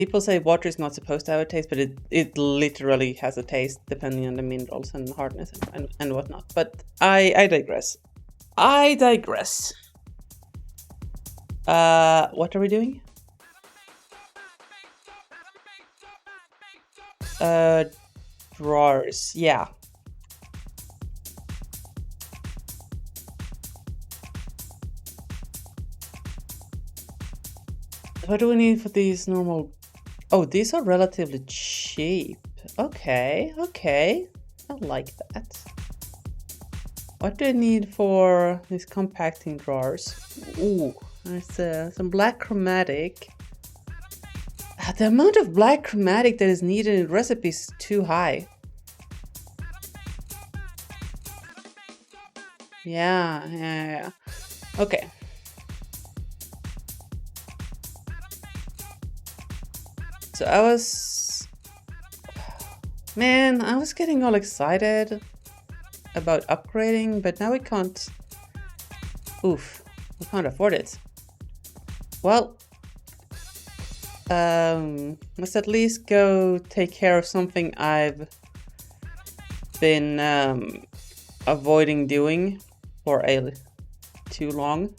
People say water is not supposed to have a taste, but it literally has a taste depending on the minerals and hardness and whatnot. But I digress. I digress. What are we doing? Drawers. Yeah. What do we need for these normal? Oh, these are relatively cheap. Okay, okay. I like that. What do I need for these compacting drawers? Ooh, there's some black chromatic. The amount of black chromatic that is needed in recipes is too high. Yeah. Okay. So I was getting all excited about upgrading, but now we can't. Oof, we can't afford it. Well, let's at least go take care of something I've been avoiding doing for too long.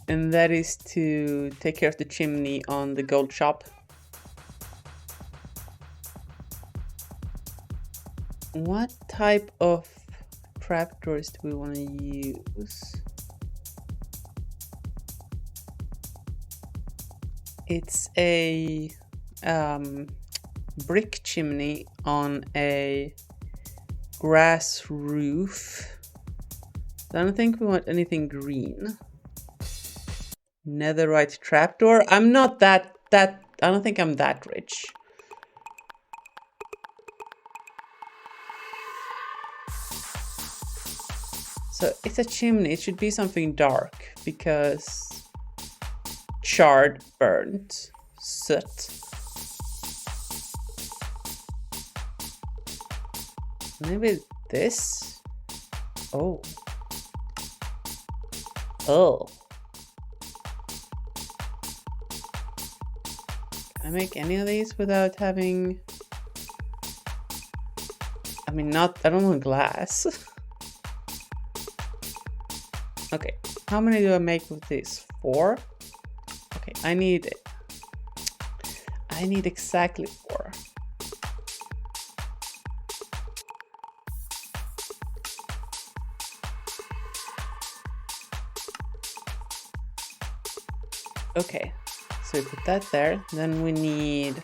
And that is to take care of the chimney on the gold shop. What type of trapdoors do we want to use? It's a brick chimney on a grass roof. I don't think we want anything green. Netherite trapdoor. I'm not that I don't think I'm that rich. So it's a chimney. It should be something dark because charred, burnt, soot. Maybe this? Oh. Oh. Can I make any of these without having... I mean, I don't want glass. Okay, how many do I make with this? 4? Okay, I need exactly 4. Okay, so we put that there. Then we need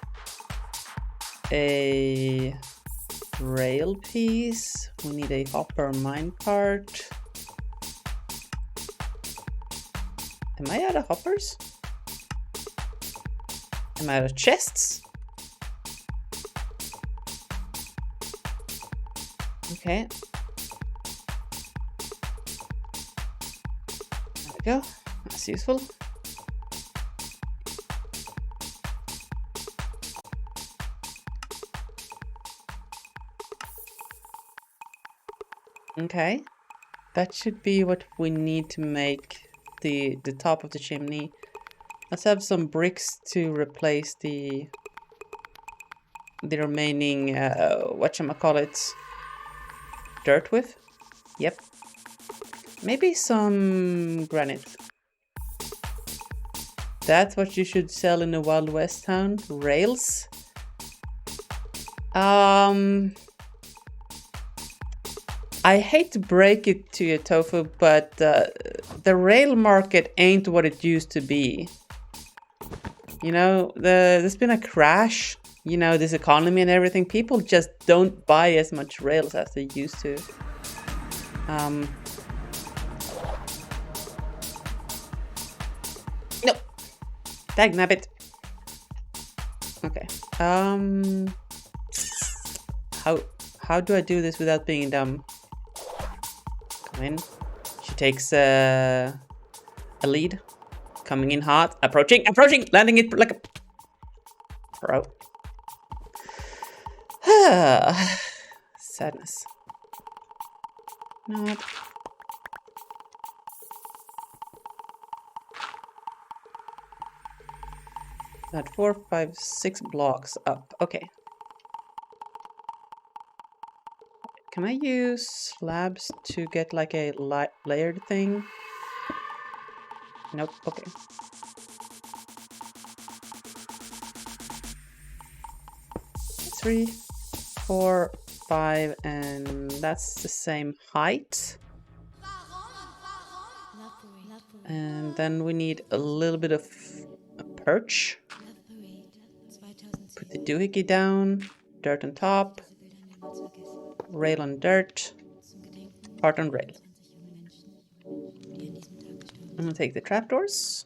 a rail piece. We need a hopper minecart. Am I out of hoppers? Am I out of chests? Okay. There we go. That's useful. Okay. That should be what we need to make the top of the chimney. Let's have some bricks to replace the remaining whatchamacallit dirt with. Yep. Maybe some granite. That's what you should sell in a Wild West town. Rails. I hate to break it to you, Tofu, but the rail market ain't what it used to be. You know, there's been a crash, you know, this economy and everything. People just don't buy as much rails as they used to. No! Dagnabbit. Okay. How do I do this without being dumb? Come in. She takes a lead. Coming in hot. Approaching! Landing it like a pro. Sadness. No. That 4, 5, 6 blocks up. Okay. Can I use slabs to get like a layered thing? Nope. Okay. Three, 4, 5, and that's the same height. And then we need a little bit of a perch. Put the doohickey down, dirt on top, rail on dirt, part on rail. I'm gonna take the trapdoors.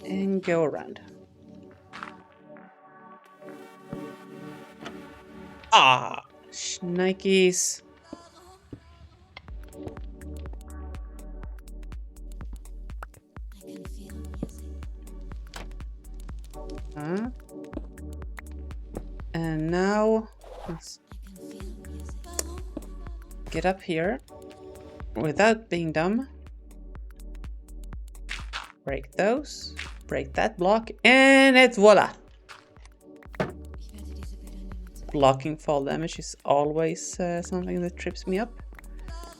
And go around. Ah, shnikes. And now let's get up here without being dumb. Break those, break that block, and it's voila! Blocking fall damage is always something that trips me up.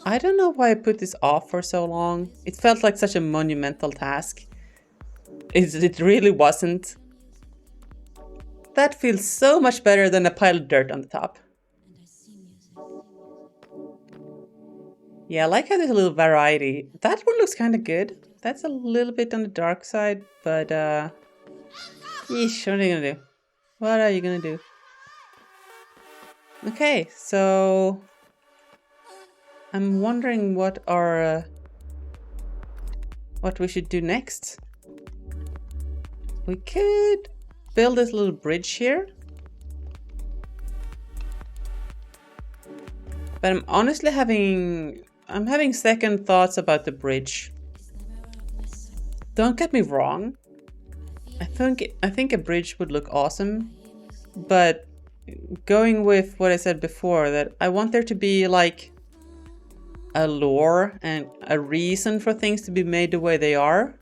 I don't know why I put this off for so long. It felt like such a monumental task. It really wasn't. That feels so much better than a pile of dirt on the top. Yeah, I like how there's a little variety. That one looks kind of good. That's a little bit on the dark side, but yeesh, what are you gonna do? What are you gonna do? Okay, so I'm wondering what we should do next. We could build this little bridge here. But I'm honestly having second thoughts about the bridge. Don't get me wrong. I think a bridge would look awesome, but going with what I said before, that I want there to be like a lore and a reason for things to be made the way they are.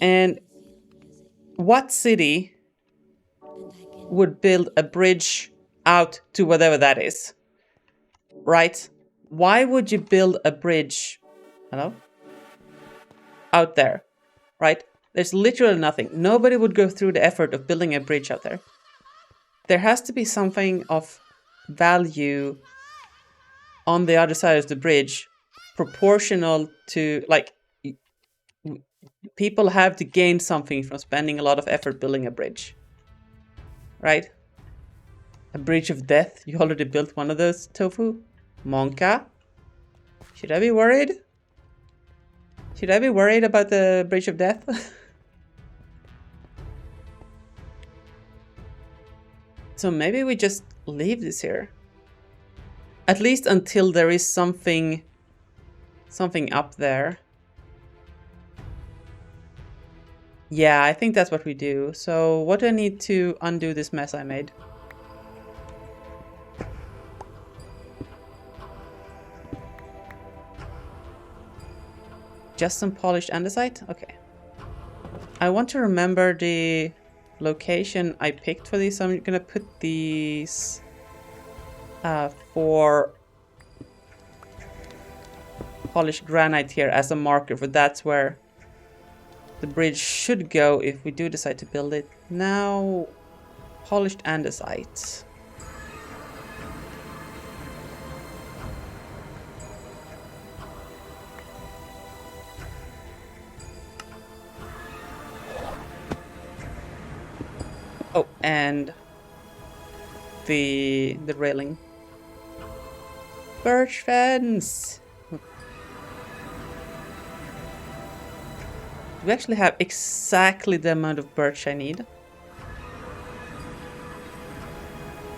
And what city would build a bridge out to whatever that is? Right? Why would you build a bridge? Hello? Out there, right? There's literally nothing. Nobody would go through the effort of building a bridge out there. There has to be something of value on the other side of the bridge, proportional to, like, people have to gain something from spending a lot of effort building a bridge, right? A bridge of death. You already built one of those, Tofu. Monka. Should I be worried? Should I be worried about the bridge of death? So maybe we just leave this here. At least until there is something up there. Yeah, I think that's what we do. So what do I need to undo this mess I made? Just some polished andesite? Okay. I want to remember the location I picked for these, so I'm gonna put these for polished granite here as a marker, for that's where the bridge should go if we do decide to build it. Now, polished andesite. Oh, and the railing. Birch fence! Do we actually have exactly the amount of birch I need?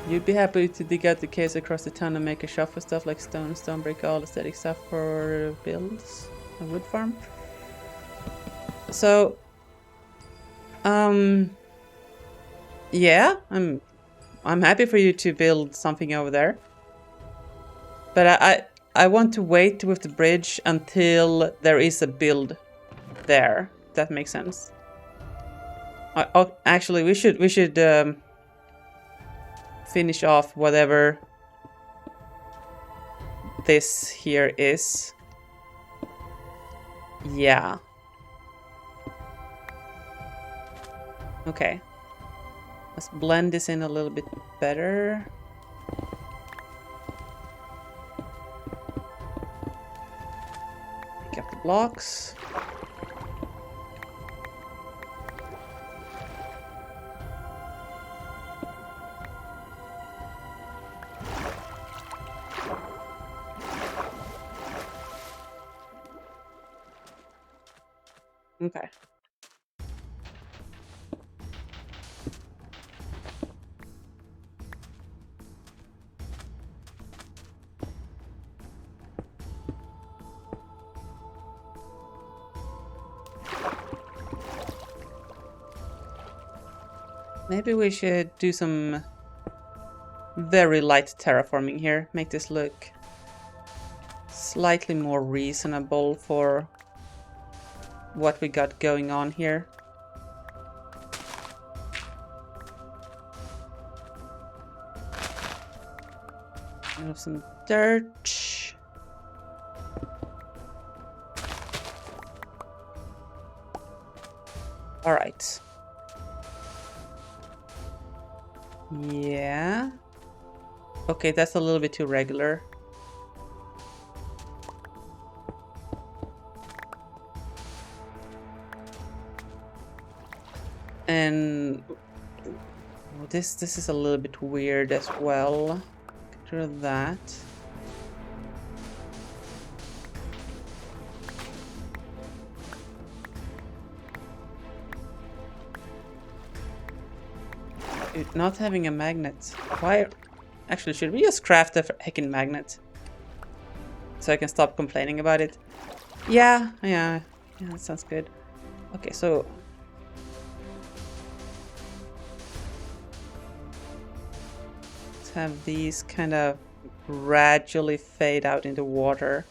You'd be happy to dig out the caves across the town and make a shop for stuff like stone, brick, all aesthetic stuff for builds, a wood farm. So, yeah, I'm happy for you to build something over there. But I want to wait with the bridge until there is a build there. That makes sense. Actually, we should finish off whatever this here is. Yeah. Okay. Let's blend this in a little bit better. Pick up the blocks. Okay. Maybe we should do some very light terraforming here. Make this look slightly more reasonable for what we got going on here. Have some dirt. All right. Yeah. Okay, that's a little bit too regular. And this is a little bit weird as well. Get rid of that. Dude, not having a magnet. Why? Actually, should we just craft a heckin' magnet? So I can stop complaining about it? Yeah, that sounds good. Okay, so... let's have these kind of gradually fade out into water.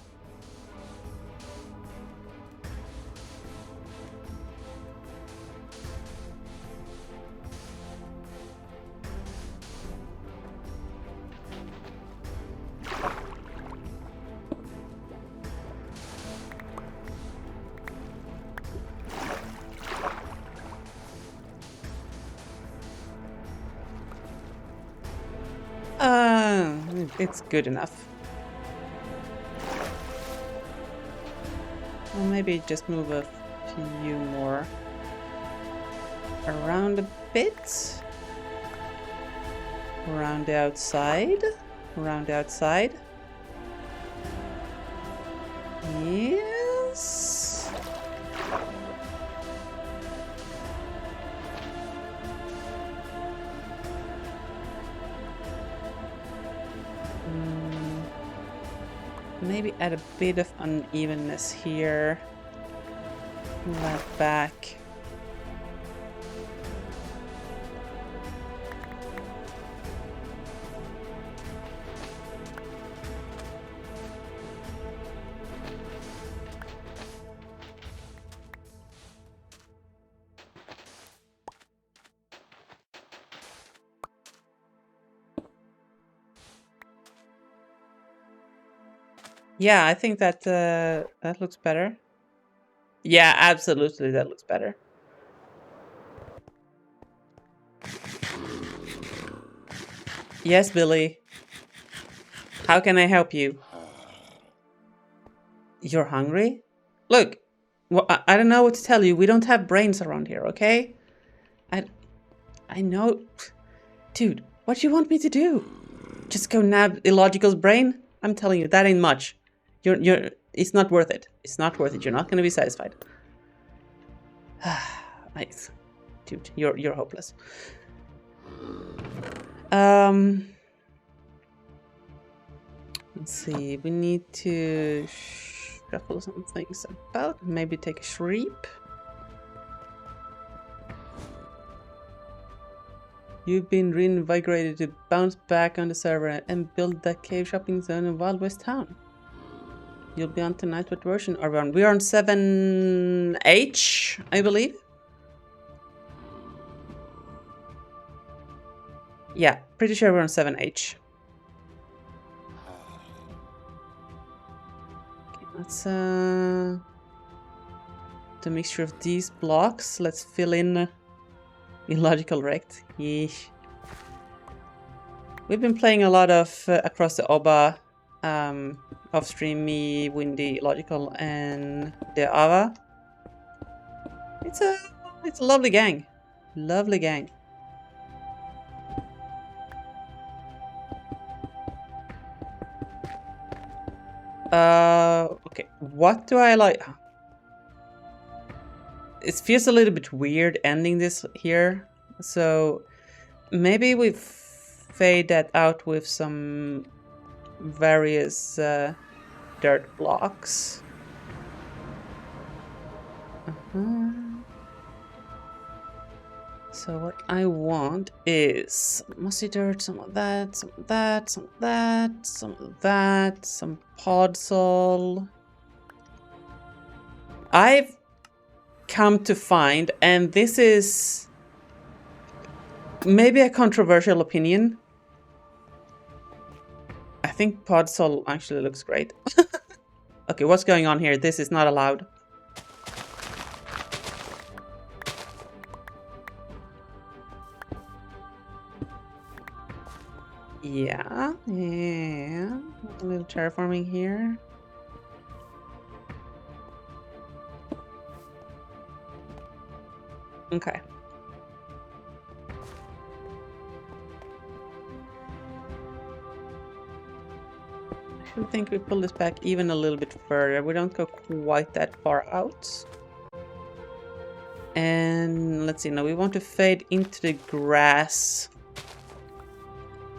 It's good enough. Well, maybe just move a few more around a bit. Around the outside. Around the outside. Yes. Maybe add a bit of unevenness here. Pull that back. Yeah, I think that that looks better. Yeah, absolutely, that looks better. Yes, Billy. How can I help you? You're hungry? Look, well, I don't know what to tell you. We don't have brains around here, okay? I know. Dude, what do you want me to do? Just go nab Illogical's brain? I'm telling you, that ain't much. It's not worth it. It's not worth it. You're not gonna be satisfied. Nice. Dude, you're hopeless. Let's see. We need to shuffle some things about. Maybe take a shreep. You've been reinvigorated to bounce back on the server and build that cave shopping zone in Wild West Town. You'll be on tonight. What version are we on? We're on 7H, I believe. Yeah, pretty sure we're on 7H. Okay, let's the mixture of these blocks. Let's fill in illogical rect. Yeesh. We've been playing a lot of Across the Oba, off-stream, me, Windy, Logical, and the Ava. It's a lovely gang. Lovely gang. Okay, what do I like? It feels a little bit weird ending this here, so maybe we fade that out with some various dirt blocks. So what I want is mossy dirt, some of that, some of that, some of that, some of that, some podzol. I've come to find, and this is maybe a controversial opinion, I think podzol actually looks great. Okay, what's going on here? This is not allowed. Yeah. A little terraforming here. Okay. I think we pull this back even a little bit further. We don't go quite that far out. And let's see, now we want to fade into the grass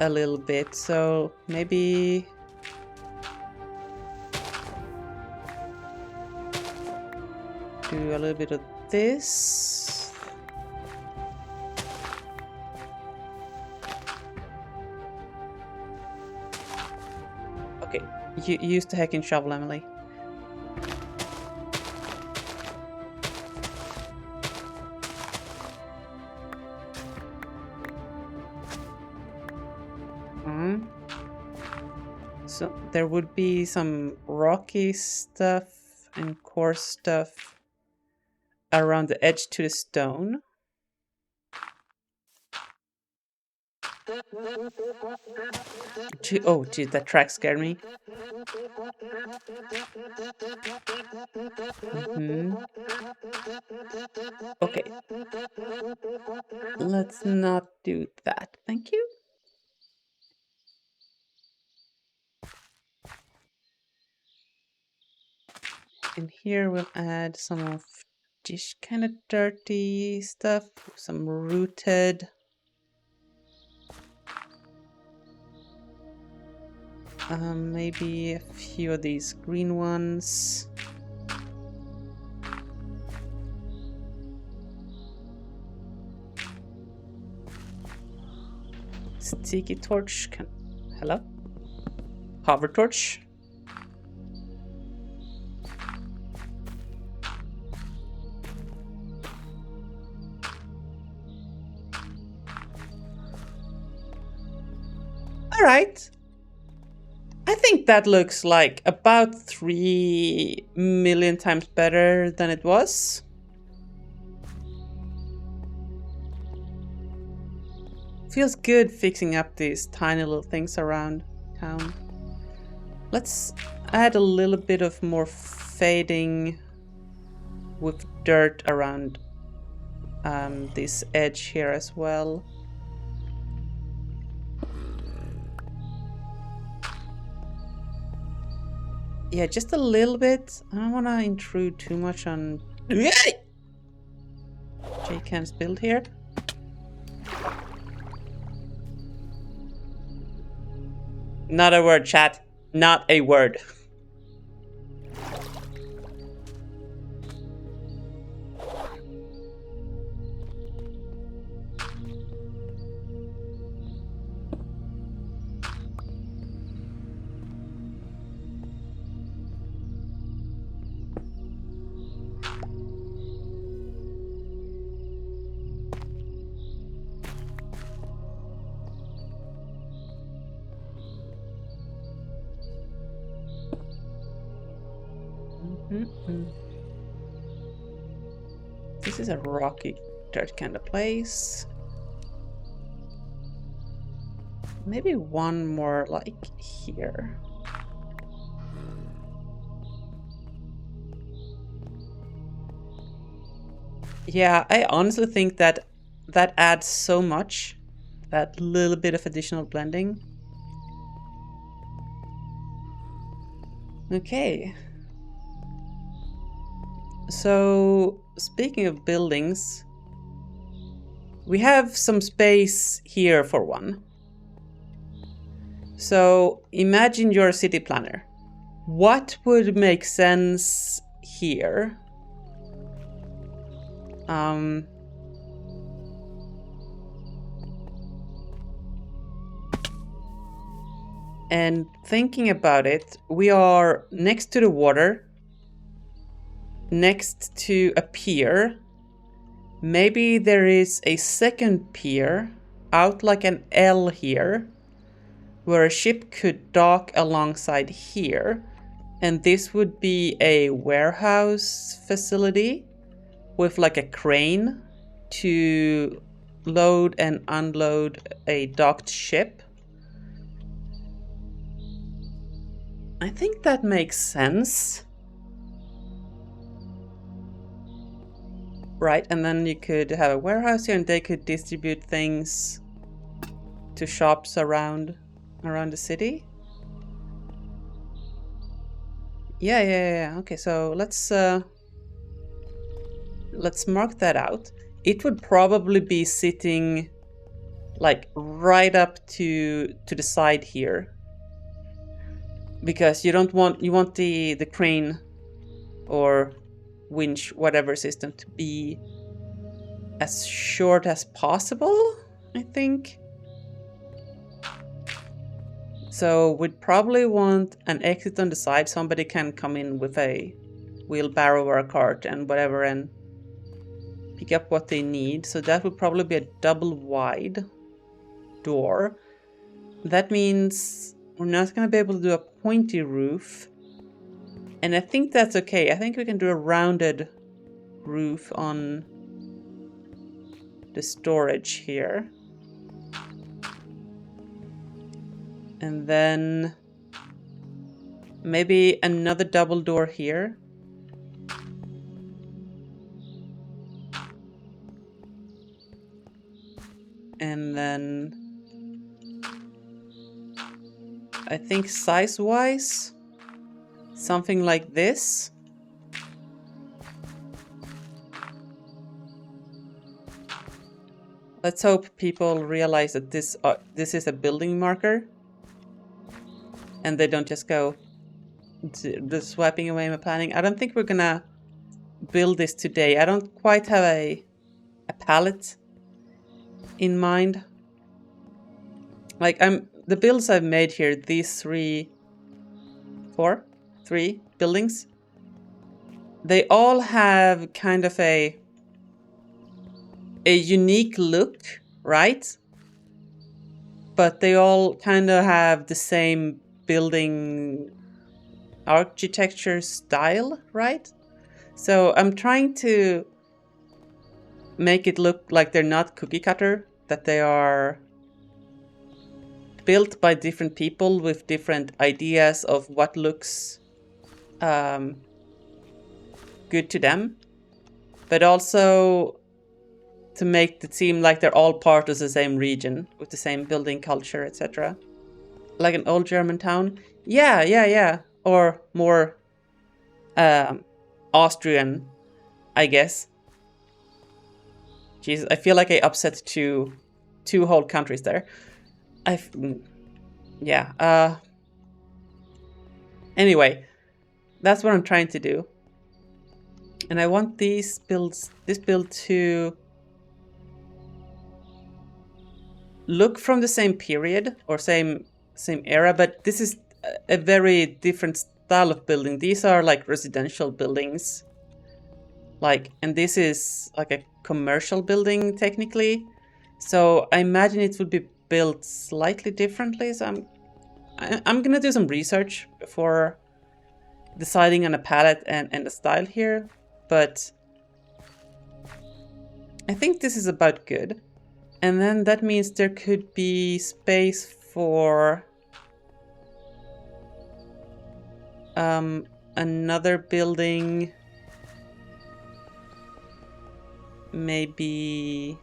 a little bit, so maybe do a little bit of this. Okay, you use the heckin' shovel, Emily. So there would be some rocky stuff and coarse stuff around the edge to the stone. Oh, geez, that track scared me. Okay. Let's not do that. Thank you. And here we'll add some of this kind of dirty stuff, some rooted. Maybe a few of these green ones. Sticky torch. Hello? Hover torch. All right. I think that looks like about 3 million times better than it was. Feels good fixing up these tiny little things around town. Let's add a little bit of more fading with dirt around this edge here as well. Yeah, just a little bit. I don't want to intrude too much on J-Cam's build here. Not a word, chat. Not a word. This is a rocky dirt kind of place. Maybe one more like here. Yeah, I honestly think that that adds so much. That little bit of additional blending. Okay. So, speaking of buildings, we have some space here for one. So, imagine you're a city planner. What would make sense here? And thinking about it, we are next to the water, next to a pier. Maybe there is a second pier out like an L here, where a ship could dock alongside here. And this would be a warehouse facility with like a crane to load and unload a docked ship. I think that makes sense. Right, and then you could have a warehouse here and they could distribute things to shops around the city. Yeah. Okay, so let's mark that out. It would probably be sitting like right up to the side here. Because you want the crane or winch, whatever system, to be as short as possible, I think. So we'd probably want an exit on the side. Somebody can come in with a wheelbarrow or a cart and whatever and pick up what they need. So that would probably be a double wide door. That means we're not going to be able to do a pointy roof. And I think that's okay. I think we can do a rounded roof on the storage here. And then maybe another double door here. And then I think size-wise, something like this. Let's hope people realize that this is a building marker. And they don't just go just swiping away my planning. I don't think we're gonna build this today. I don't quite have a palette in mind. Like the builds I've made here, these three buildings, they all have kind of a unique look, right? But they all kind of have the same building architecture style, right? So I'm trying to make it look like they're not cookie cutter, that they are built by different people with different ideas of what looks good to them, but also to make it seem like they're all part of the same region with the same building culture, etc. Like an old German town. Yeah. Or more Austrian, I guess. Jesus, I feel like I upset two whole countries there. Anyway, that's what I'm trying to do. And I want this build to look from the same period or same era, but this is a very different style of building. These are like residential buildings. And this is like a commercial building technically. So I imagine it would be built slightly differently. So I'm gonna do some research before deciding on a palette and a style here, but I think this is about good. And then that means there could be space for another building, maybe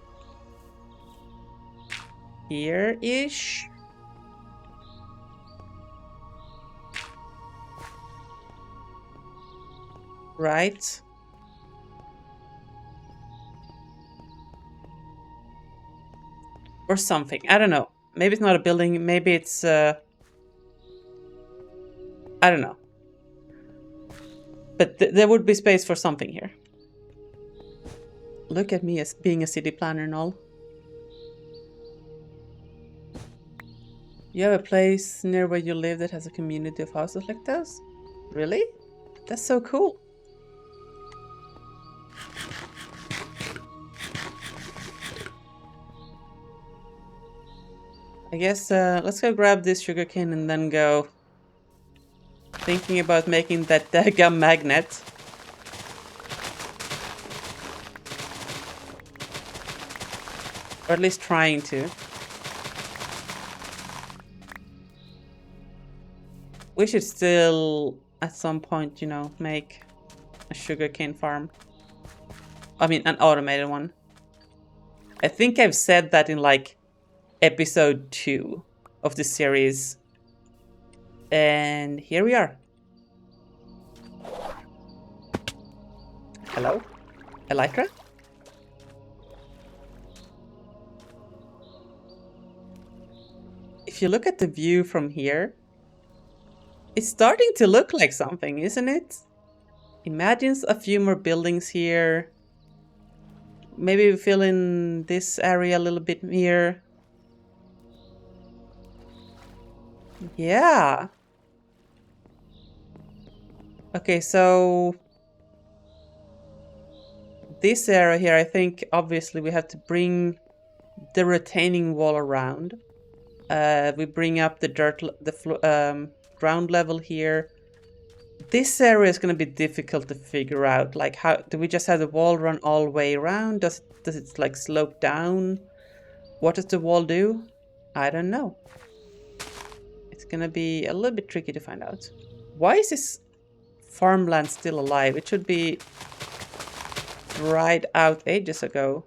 here-ish. Right? Or something. I don't know. Maybe it's not a building. Maybe it's... I don't know. But there would be space for something here. Look at me as being a city planner and all. You have a place near where you live that has a community of houses like this? Really? That's so cool. I guess let's go grab this sugarcane and then go thinking about making that daggum magnet. Or at least trying to. We should still, at some point, you know, make a sugarcane farm. I mean, an automated one. I think I've said that in like episode 2 of the series. And here we are. Hello? Elytra? If you look at the view from here, it's starting to look like something, isn't it? Imagine a few more buildings here. Maybe we fill in this area a little bit here. Yeah. Okay, so this area here, I think obviously we have to bring the retaining wall around. We bring up the ground level here. This area is going to be difficult to figure out. Like, how do we just have the wall run all the way around? Does it like slope down? What does the wall do? I don't know. It's going to be a little bit tricky to find out. Why is this farmland still alive? It should be dried out ages ago.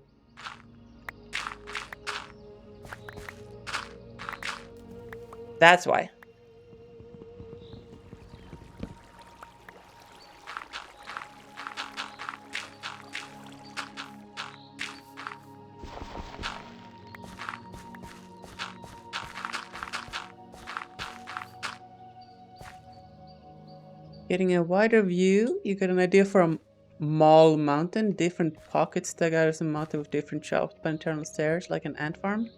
That's why. Getting a wider view, you get an idea from Mall Mountain, different pockets dug out as a mountain with different shops by internal stairs, like an ant farm.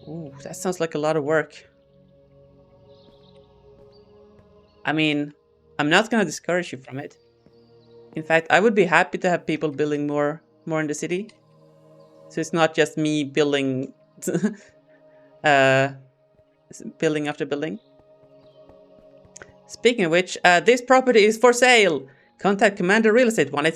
Ooh, that sounds like a lot of work. I mean, I'm not gonna discourage you from it. In fact, I would be happy to have people building more in the city. So it's not just me building building after building. Speaking of which, this property is for sale. Contact Cmdr Real Estate 1-800